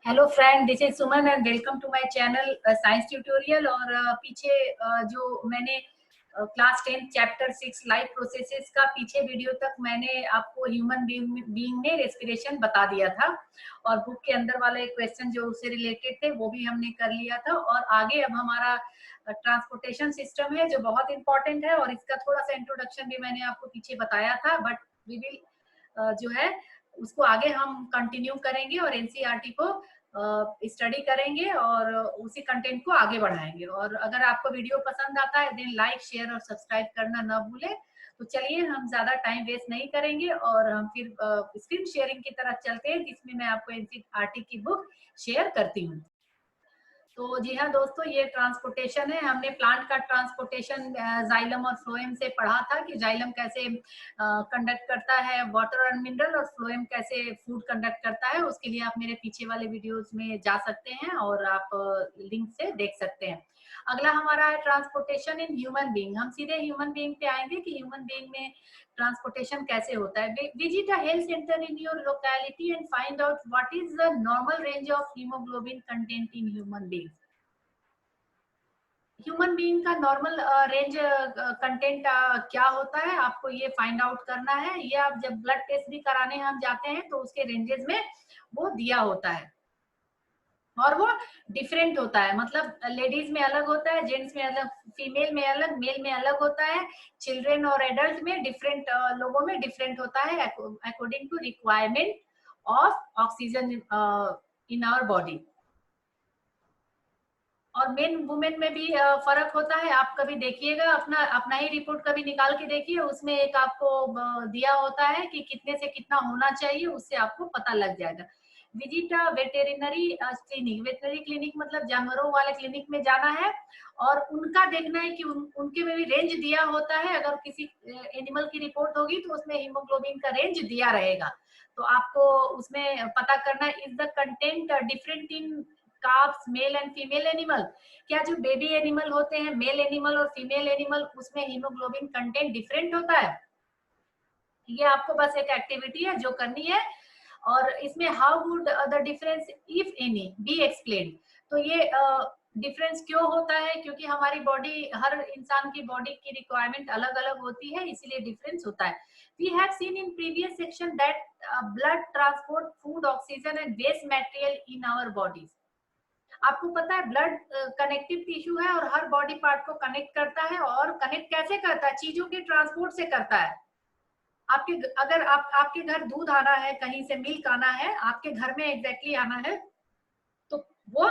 Hello friend, this is Suman and welcome to my channel science tutorial. और पीछे जो मैंने क्लास 10 चैप्टर 6 लाइफ प्रोसेसेस का पीछे वीडियो तक मैंने आपको ह्यूमन बीइंग में रेस्पिरेशन बता दिया था, और बुक के अंदर वाले क्वेश्चन जो उससे रिलेटेड थे वो भी हमने कर लिया था। और आगे अब हमारा ट्रांसपोर्टेशन सिस्टम है जो बहुत इंपॉर्टेंट है, और इसका थोड़ा सा इंट्रोडक्शन भी मैंने आपको पीछे बताया था, बट वी विल जो है उसको आगे हम कंटिन्यू करेंगे और एनसीईआरटी को स्टडी करेंगे और उसी कंटेंट को आगे बढ़ाएंगे। और अगर आपको वीडियो पसंद आता है देन लाइक शेयर और सब्सक्राइब करना ना भूलें। तो चलिए हम ज्यादा टाइम वेस्ट नहीं करेंगे और हम फिर स्क्रीन शेयरिंग की तरफ चलते हैं, जिसमें मैं आपको एनसीईआरटी की बुक शेयर करती हूँ। तो जी हाँ दोस्तों, ये ट्रांसपोर्टेशन है। हमने प्लांट का ट्रांसपोर्टेशन जाइलम और फ्लोएम से पढ़ा था कि जाइलम कैसे कंडक्ट करता है वाटर और मिनरल, और फ्लोएम कैसे फूड कंडक्ट करता है। उसके लिए आप मेरे पीछे वाले वीडियोस में जा सकते हैं और आप लिंक से देख सकते हैं। अगला हमारा है ट्रांसपोर्टेशन इन ह्यूमन बीइंग। हम सीधे ह्यूमन बीइंग पे आएंगे कि ह्यूमन बीइंग में ट्रांसपोर्टेशन कैसे होता है। Visit a health centre in your locality and find out what is the normal range of haemoglobin content in human being. Human being का नॉर्मल रेंज कंटेंट क्या होता है, आपको ये फाइंड आउट करना है। ये आप जब ब्लड टेस्ट भी कराने हम जाते हैं तो उसके रेंजेस में वो दिया होता है, और वो डिफरेंट होता है। मतलब लेडीज में अलग होता है, जेंट्स में अलग, फीमेल में अलग, मेल में अलग होता है, चिल्ड्रेन और एडल्ट में डिफरेंट, लोगों में डिफरेंट होता है according to requirement of oxygen in our body. और मेन वुमेन में भी फर्क होता है। आप कभी देखिएगा, अपना अपना ही रिपोर्ट कभी निकाल के देखिए, उसमें एक आपको दिया होता है कि कितने से कितना होना चाहिए, उससे आपको पता लग जाएगा। Visit veterinary clinic. Veterinary clinic मतलब जानवरों वाले क्लिनिक में जाना है, और उनका देखना है कि उनके में भी रेंज दिया होता है। अगर किसी एनिमल की रिपोर्ट होगी तो उसमें हीमोग्लोबिन का रेंज दिया रहेगा, तो आपको उसमें पता करना is the content different in carbs male and female animal. क्या जो बेबी एनिमल होते हैं, मेल एनिमल और फीमेल एनिमल, उसमें हीमोग्लोबिन कंटेंट डिफरेंट होता है। ये आपको बस एक एक्टिविटी है जो करनी है, और इसमें how would the difference if any B explain. तो ये डिफरेंस क्यों होता है, क्योंकि हमारी बॉडी, हर इंसान की बॉडी की रिक्वायरमेंट अलग अलग होती है, इसीलिए डिफरेंस होता है। We have seen in previous section that blood transport food oxygen and waste material in our bodies. आपको पता है ब्लड कनेक्टिव टिश्यू है और हर बॉडी पार्ट को कनेक्ट करता है। और कनेक्ट कैसे करता है? चीजों के ट्रांसपोर्ट से करता है। आपके अगर आपके घर दूध आना है, कहीं से मिल्क आना है, आपके घर में एग्जैक्टली आना है, तो वो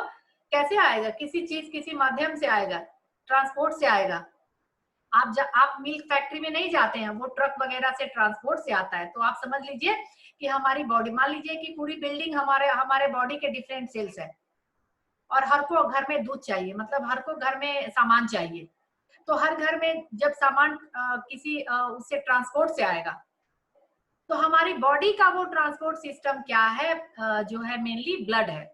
कैसे आएगा? किसी चीज, किसी माध्यम से आएगा, ट्रांसपोर्ट से आएगा। आप मिल्क फैक्ट्री में नहीं जाते हैं, वो ट्रक वगैरह से ट्रांसपोर्ट से आता है। तो आप समझ लीजिए कि हमारी बॉडी, मान लीजिए कि पूरी बिल्डिंग हमारे हमारे बॉडी के डिफरेंट सेल्स है, और हर को घर में दूध चाहिए, मतलब हर को घर में सामान चाहिए। तो हर घर में जब सामान किसी उससे ट्रांसपोर्ट से आएगा, तो हमारी बॉडी का वो ट्रांसपोर्ट सिस्टम क्या है? जो है मेनली ब्लड है।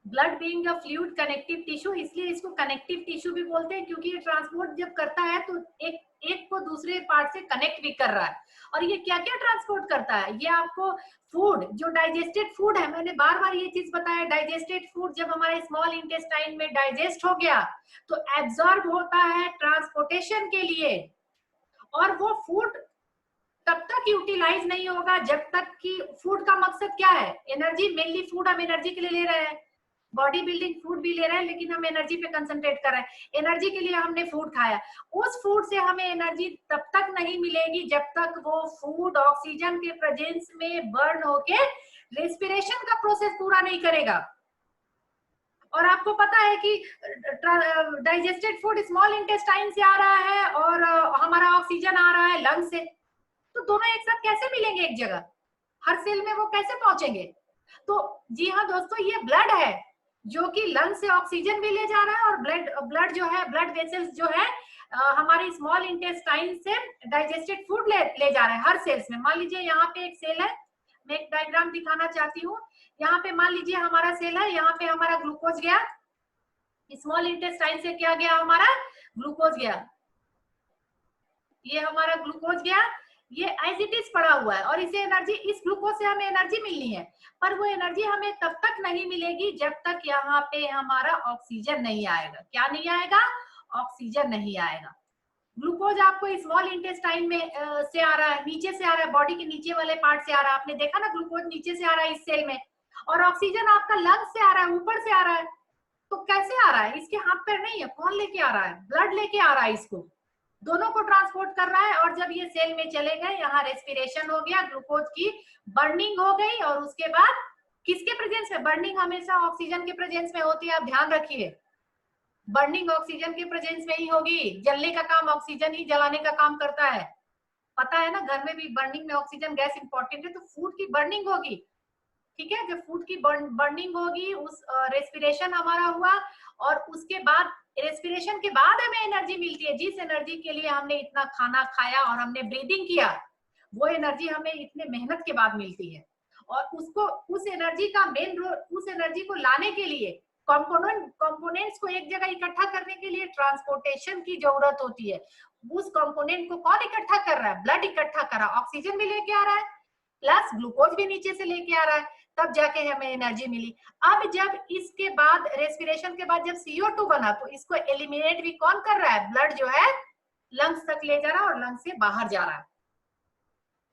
Blood being a fluid connective tissue, इसलिए इसको कनेक्टिव टिश्यू भी बोलते हैं, क्योंकि ये ट्रांसपोर्ट जब करता है तो एक को दूसरे पार्ट से कनेक्ट भी कर रहा है। और ये क्या क्या ट्रांसपोर्ट करता है? ये आपको फूड, जो डाइजेस्टेड फूड है, मैंने बार बार ये चीज बताया, डाइजेस्टेड फूड जब हमारे स्मॉल इंटेस्टाइन में डाइजेस्ट हो गया तो एब्जॉर्ब होता है ट्रांसपोर्टेशन के लिए। और वो फूड तब तक यूटिलाइज नहीं होगा जब तक कि, फूड का मकसद क्या है? एनर्जी, मेनली फूड हम एनर्जी के लिए ले रहे हैं, बॉडी बिल्डिंग फूड भी ले रहे हैं, लेकिन हम एनर्जी पे कंसंट्रेट कर रहे हैं। एनर्जी के लिए हमने फूड खाया, उस फूड से हमें एनर्जी तब तक नहीं मिलेगी जब तक वो फूड ऑक्सीजन के प्रेजेंस में बर्न होके रेस्पिरेशन का प्रोसेस पूरा नहीं करेगा। और आपको पता है कि डाइजेस्टेड फूड स्मॉल इंटेस्टाइन से आ रहा है और हमारा ऑक्सीजन आ रहा है लंग से, तो दोनों एक साथ कैसे मिलेंगे एक जगह? हर सेल में वो कैसे पहुंचेंगे? तो जी हाँ दोस्तों, ये ब्लड है जो कि लंग से ऑक्सीजन भी ले जा रहा है, और ब्लड जो है, ब्लड वेसल्स जो है हमारी स्मॉल इंटेस्टाइन से डाइजेस्टेड फूड ले जा रहे हैं हर सेल्स में। मान लीजिए यहाँ पे एक सेल है, मैं एक डायग्राम दिखाना चाहती हूँ। यहाँ पे मान लीजिए हमारा सेल है, यहाँ पे हमारा ग्लूकोज गया, स्मॉल इंटेस्टाइन से क्या गया? हमारा ग्लूकोज गया, ये हमारा ग्लूकोज गया, ये एज इट इज पड़ा हुआ है, और इसे एनर्जी, इस ग्लूकोज से हमें एनर्जी मिलनी है। पर वो एनर्जी हमें तब तक नहीं मिलेगी जब तक यहाँ पे हमारा ऑक्सीजन नहीं आएगा। क्या नहीं आएगा? ऑक्सीजन नहीं आएगा। ग्लूकोज आपको स्मॉल इंटेस्टाइन में से आ रहा है, नीचे से आ रहा है, बॉडी के नीचे वाले पार्ट से आ रहा है। आपने देखा ना, ग्लूकोज नीचे से आ रहा है इस सेल में, और ऑक्सीजन आपका लंग्स से आ रहा है, ऊपर से आ रहा है। तो कैसे आ रहा है? इसके हाथ पैर नहीं है, कौन लेके आ रहा है? ब्लड लेके आ रहा है इसको, दोनों को ट्रांसपोर्ट कर रहा है। और जब ये सेल में चले गए, यहाँ रेस्पिरेशन हो गया, ग्लूकोज की बर्निंग हो गई, और उसके बाद किसके प्रेजेंस में? बर्निंग हमेशा ऑक्सीजन के प्रेजेंस में होती है, आप ध्यान रखिए। बर्निंग ऑक्सीजन के प्रेजेंस में ही होगी। जलने का काम ऑक्सीजन ही जलाने का काम करता है, पता है ना। घर में भी बर्निंग में ऑक्सीजन गैस इंपॉर्टेंट है, तो फूड की बर्निंग होगी, ठीक है। जब फूड की बर्निंग होगी, उस रेस्पिरेशन हमारा हुआ, और उसके बाद रेस्पिरेशन के बाद हमें एनर्जी मिलती है। जिस एनर्जी के लिए हमने इतना खाना खाया और हमने ब्रीदिंग किया, वो एनर्जी हमें इतने मेहनत के बाद मिलती है। और उसको, उस एनर्जी का मेन रोल, उस एनर्जी को लाने के लिए कंपोनेंट्स को एक जगह इकट्ठा करने के लिए ट्रांसपोर्टेशन की जरूरत होती है। उस कंपोनेंट को कौन इकट्ठा कर रहा है? ब्लड इकट्ठा कर रहा है, ऑक्सीजन भी लेके आ रहा है, प्लस ग्लूकोज भी नीचे से लेके आ रहा है, तब जाके हमें एनर्जी मिली। अब जब इसके बाद, रेस्पिरेशन के बाद जब CO2 बना, तो इसको एलिमिनेट भी कौन कर रहा है? ब्लड जो है लंग्स तक ले जा रहा है और लंग्स से बाहर जा रहा है।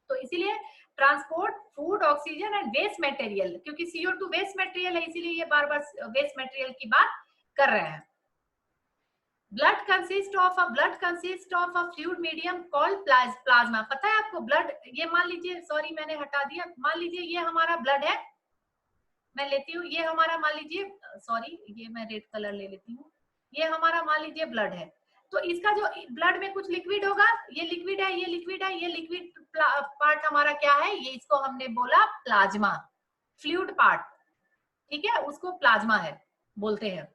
तो इसीलिए transport food, oxygen and waste material, क्योंकि CO2 वेस्ट मटेरियल है, इसीलिए ये बार बार वेस्ट मटेरियल की बात कर रहे हैं। Blood consist of a fluid medium called plasma. पता है आपको ब्लड, ये मान लीजिए, सॉरी मैंने हटा दिया, मान लीजिए ये हमारा ब्लड है, मैं लेती हूँ, ये हमारा मान लीजिए, सॉरी ये मैं रेड कलर ले लेती हूँ, ये हमारा मान लीजिए ब्लड है। तो इसका जो ब्लड में कुछ लिक्विड होगा, ये लिक्विड है, ये लिक्विड है, ये लिक्विड पार्ट हमारा क्या है? ये इसको हमने बोला प्लाज्मा, फ्लूइड पार्ट, ठीक है, उसको प्लाज्मा है बोलते हैं।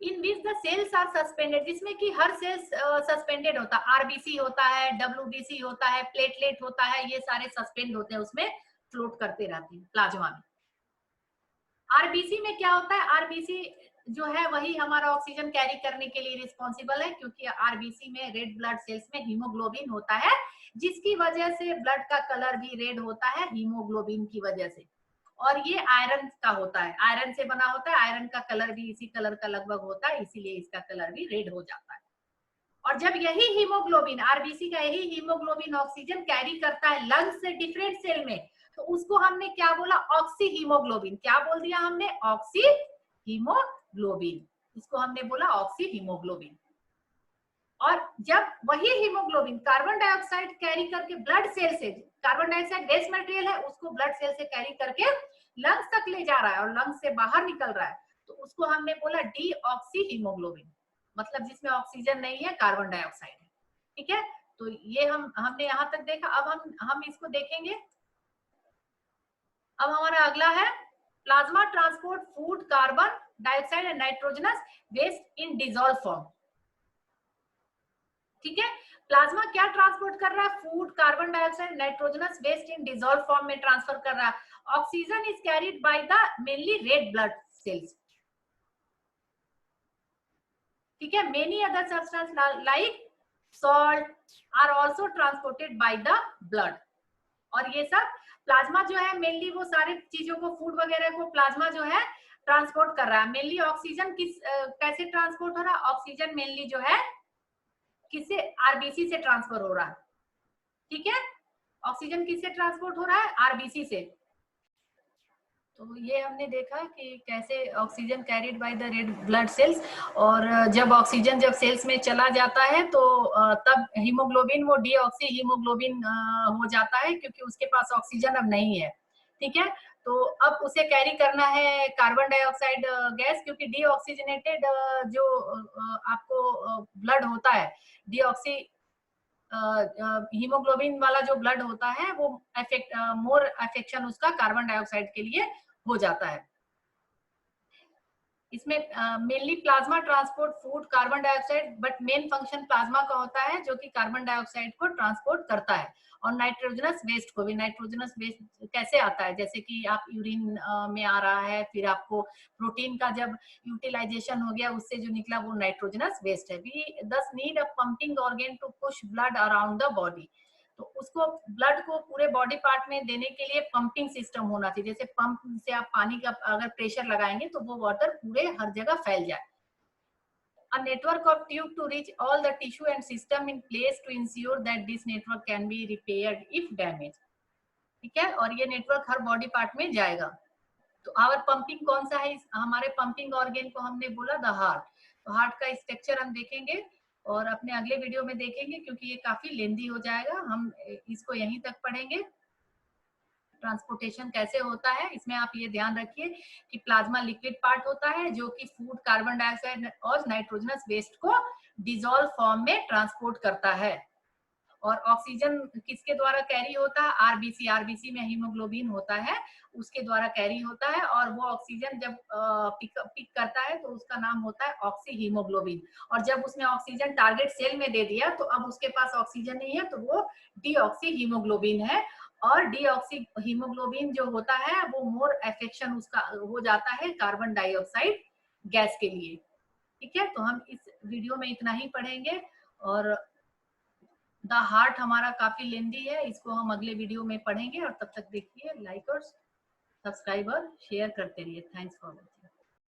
In which the cells are suspended, जिसमें कि हर सेल्स सस्पेंडेड होता है। RBC होता है, WBC होता है, प्लेटलेट होता है, ये सारे सस्पेंड होते हैं, उसमें फ्लोट करते रहते हैं प्लाज्मा में। RBC में क्या होता है? RBC जो है वही हमारा ऑक्सीजन कैरी करने के लिए रिस्पॉन्सिबल है, क्योंकि RBC में रेड ब्लड सेल्स में हीमोग्लोबिन होता है, जिसकी वजह से ब्लड का कलर भी रेड होता है, हीमोग्लोबिन की वजह से। और ये आयरन का होता है, आयरन से बना होता है, आयरन का कलर भी इसी कलर का लगभग होता है, इसीलिए इसका कलर भी रेड हो जाता है। और जब यही हीमोग्लोबिन, RBC का यही हीमोग्लोबिन ऑक्सीजन कैरी करता है लंग्स से डिफरेंट सेल में, तो उसको हमने क्या बोला? Oxy haemoglobin. क्या बोल दिया हमने? ऑक्सी हीमोग्लोबिन, इसको हमने बोला ऑक्सी हीमोग्लोबिन। और जब वही हीमोग्लोबिन कार्बन डाइऑक्साइड कैरी करके ब्लड सेल से, कार्बन डाइऑक्साइड गैस मटेरियल है, उसको ब्लड सेल से कैरी करके लंग्स तक ले जा रहा है और लंग्स से बाहर निकल रहा है, तो उसको हमने बोला डीऑक्सी हीमोग्लोबिन, मतलब जिसमें ऑक्सीजन नहीं है, कार्बन डाइऑक्साइड है, ठीक है। तो ये हमने यहाँ तक देखा। अब हम इसको देखेंगे। अब हमारा अगला है plasma transport food, carbon dioxide and nitrogenous waste in dissolve form, ठीक है। प्लाज्मा क्या ट्रांसपोर्ट कर रहा है? Food, carbon dioxide, nitrogenous waste in dissolve form में ट्रांसफर कर रहा है। Oxygen is carried by the mainly red blood cells, ठीक है। Many other substance like salt are also transported by the blood. और ये सब प्लाज्मा जो है मेनली वो सारी चीजों को, फूड वगैरह को प्लाज्मा जो है ट्रांसपोर्ट कर रहा है। मेनली ऑक्सीजन कैसे ट्रांसपोर्ट हो रहा है? ऑक्सीजन मेनली जो है किससे? RBC से ट्रांसफर हो रहा है, ठीक है। ऑक्सीजन किससे ट्रांसपोर्ट हो रहा है? RBC से। तो ये हमने देखा कि कैसे oxygen carried by the red blood sales, और जब ऑक्सीजन जब सेल्स में चला जाता है तो तब हीमोग्लोबिन वो डीऑक्सी हीमोग्लोबिन हो जाता है, क्योंकि उसके पास ऑक्सीजन अब नहीं है, ठीक है। तो अब उसे कैरी करना है कार्बन डाइऑक्साइड गैस, क्योंकि डीऑक्सीजनेटेड जो आपको ब्लड होता है, डीऑक्सी हीमोग्लोबिन वाला जो ब्लड होता है, वो मोर अफेक्शन उसका कार्बन डाइऑक्साइड के लिए हो जाता है। इसमें mainly plasma transport food, carbon dioxide, but main function plasma का होता है, जो कि कार्बन डाइऑक्साइड को ट्रांसपोर्ट करता है। और नाइट्रोजनस वेस्ट को भी, नाइट्रोजनस वेस्ट कैसे आता है? जैसे कि आप यूरिन में आ रहा है, फिर आपको प्रोटीन का जब यूटिलाइजेशन हो गया, उससे जो निकला वो नाइट्रोजनस वेस्ट है। We thus need a pumping organ to push blood around the body. तो उसको ब्लड को पूरे बॉडी पार्ट में देने के लिए पंपिंग सिस्टम होना चाहिए, जैसे पंप से आप पानी का अगर प्रेशर लगाएंगे तो वो वाटर पूरे हर जगह फैल जाए। A network of tube to reach all the tissue and system in place to ensure that this network can be repaired if damaged। ठीक है, और ये नेटवर्क हर बॉडी पार्ट में जाएगा। तो आवर पंपिंग कौन सा है, हमारे पंपिंग ऑर्गेन को हमने बोला द हार्ट। तो हार्ट का स्ट्रक्चर हम देखेंगे और अपने अगले वीडियो में देखेंगे, क्योंकि ये काफी लेंदी हो जाएगा, हम इसको यहीं तक पढ़ेंगे। ट्रांसपोर्टेशन कैसे होता है, इसमें आप ये ध्यान रखिए कि प्लाज्मा लिक्विड पार्ट होता है जो कि फूड, कार्बन डाइऑक्साइड और नाइट्रोजनस वेस्ट को डिसॉल्व फॉर्म में ट्रांसपोर्ट करता है। और ऑक्सीजन किसके द्वारा कैरी होता है, आरबीसी, आरबीसी में हीमोग्लोबिन होता है, उसके द्वारा कैरी होता है। और वो ऑक्सीजन जब पिक करता है तो उसका नाम होता है ऑक्सी हीमोग्लोबिन। और जब उसने ऑक्सीजन टारगेट सेल में दे दिया तो अब उसके पास ऑक्सीजन नहीं है, तो वो डीऑक्सी हीमोग्लोबिन है। और डीऑक्सी हीमोग्लोबिन जो होता है वो मोर अफेक्शन उसका हो जाता है कार्बन डाइऑक्साइड गैस के लिए। ठीक है, तो हम इस वीडियो में इतना ही पढ़ेंगे। और द हार्ट हमारा काफी लेंदी है, इसको हम अगले वीडियो में पढ़ेंगे। और तब तक देखिए, लाइक और सब्सक्राइब और शेयर करते रहिए। Thanks for watching.